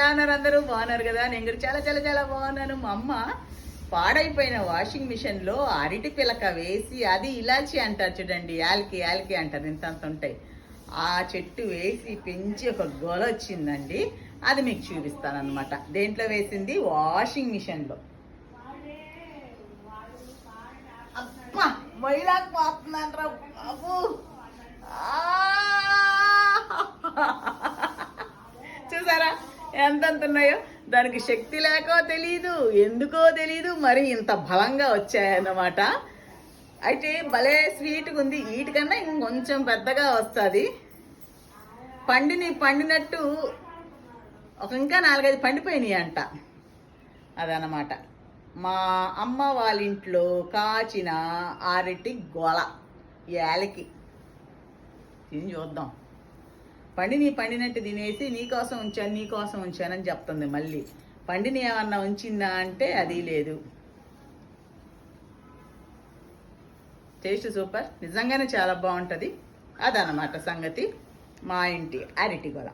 ఎలా ఉన్నారు అందరూ? బాగున్నారు కదా? నేను కూడా చాలా చాలా చాలా బాగున్నాను. మా అమ్మ పాడైపోయిన వాషింగ్ మిషన్ లో అరటి పిలక వేసి, అది ఇలాచి అంటారు చూడండి, యాలకి యాలకి అంటారు, ఇంత ఉంటాయి, ఆ చెట్టు వేసి పెంచి ఒక గొల వచ్చిందండి. అది మీకు చూపిస్తాను అనమాట. దేంట్లో వేసింది? వాషింగ్ మిషన్ లో. అబ్బా మైలాకు పోతున్నాను రా బాబు. చూసారా ఎంతంత ఉన్నాయో? దానికి శక్తి లేకో తెలీదు, ఎందుకో తెలీదు, మరి ఇంత బలంగా వచ్చాయన్నమాట. అయితే భలే స్వీట్గా ఉంది. వీటికన్నా ఇంకొంచెం పెద్దగా వస్తుంది. పండినట్టు ఇంకా 4-5 పండిపోయినాయి అంట. అదనమాట మా అమ్మ వాళ్ళ ఇంట్లో కాచిన అరటి గోల, యాలకి. తిని చూద్దాం. పండినట్టు తినేసి నీకోసం ఉంచానని చెప్తుంది. మళ్ళీ పండిని ఏమన్నా ఉంచిందా అంటే అది లేదు. టేస్ట్ సూపర్, నిజంగానే చాలా బాగుంటుంది. అదనమాట సంగతి. మా ఇంటి అరటి గోల.